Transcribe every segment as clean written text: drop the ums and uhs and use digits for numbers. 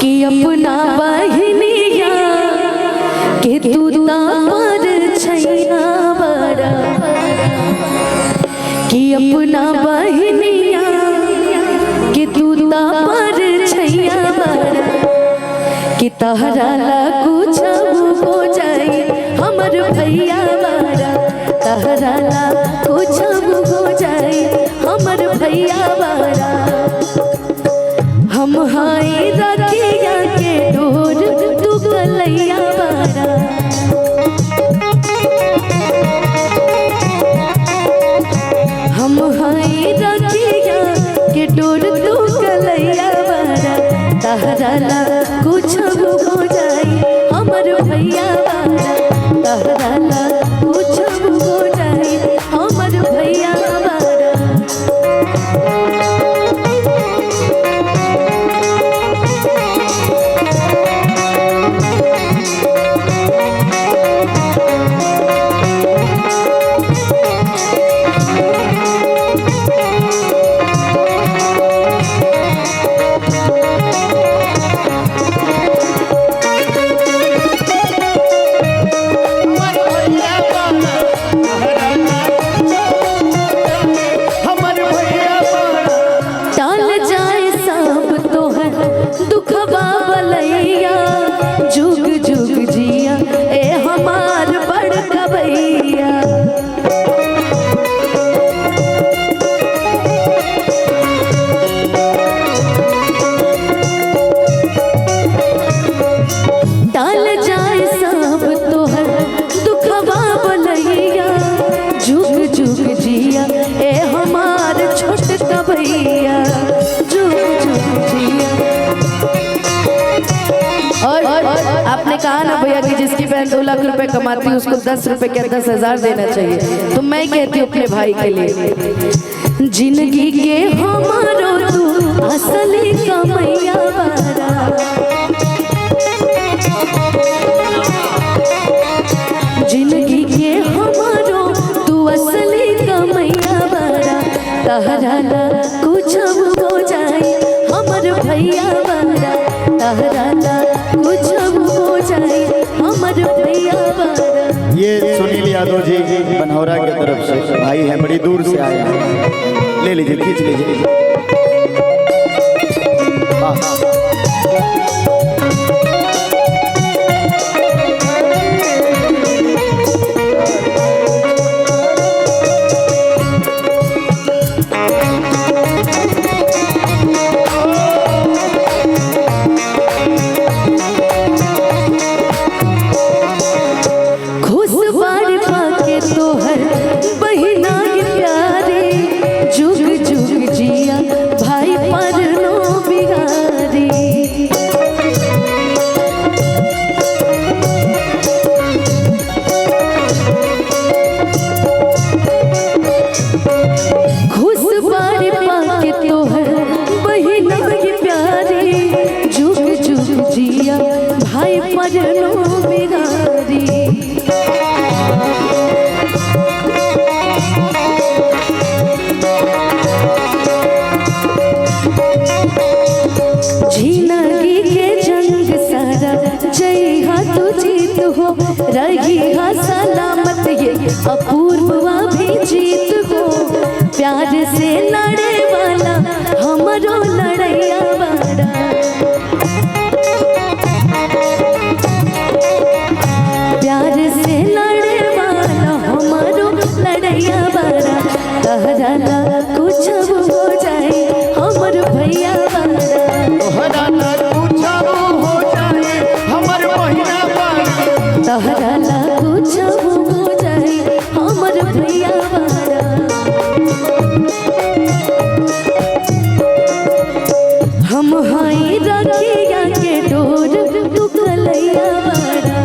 कि अपना बहनिया के तू पर छैया बड़ा कि अपना बहनिया के तू पर छैया बड़ा कि तहरा ला कुछ हो जाए हमर भैया बड़ा तहरा ला कुछ हो जाए हमर भैया बड़ा हम हाय रखिया के डोर तू कलैया बारा हम हाय रखिया के डोर तू कलैया बारा तहरा ला कुछ हो जाए हमर भैया बारा तहरा ला कुछ हो जाए हमर भैया बारा आपने कहा ना भैया कि जिसकी बहन 2 लाख रुपए कमाती है उसको 10 रुपए के 10,000 देना चाहिए। तो मैं कहती हूँ अपने भाई के लिए जिंदगी के हमारो तू असली कमैया बारा जिंदगी के हमारो तू असली कमैया बारा तहरा ला कुछ हो जाए हमर भैया बारा तहरा ला कुछ हो जाए हमर भैया बारा। ये सुनील यादव जी बनौरा की तरफ से भाई हैं, बड़ी दूर से आए हैं। ले लीजिए, खींच लीजिए। रही हा सलामत ये अपूर्वा भी जीत हो प्यार से लड़े वाला हमरो लड़ैया बारा प्यार से लड़े वाला हमरो लड़ैया बारा तहरा ला कुछ हो जाए हमर भैया बारा तहरा ला कुछ हो जाए हमर भैया बारा तहरा ला कुछ हो जाए हमर भैया बारा हम हाय रखिया के डोर तू कलैया बारा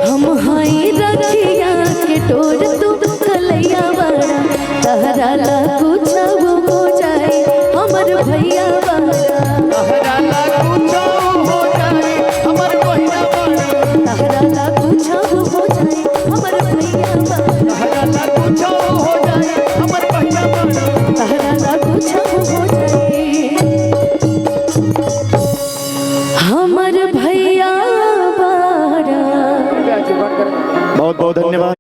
हम हाय रखिया के डोर तू कलैया बारा तहरा ला कुछ हो जाए हमर भैया बारा तहरा ला कुछ हो जाए हमर भैया बारा तहरा ला कुछ हो जाए हमर भैया बारा तहरा ला कुछ हो जाए हमर भैया बारा तहरा ला कुछ हो हो जाए। हमर भैया बाड़ा। बहुत बहुत धन्यवाद।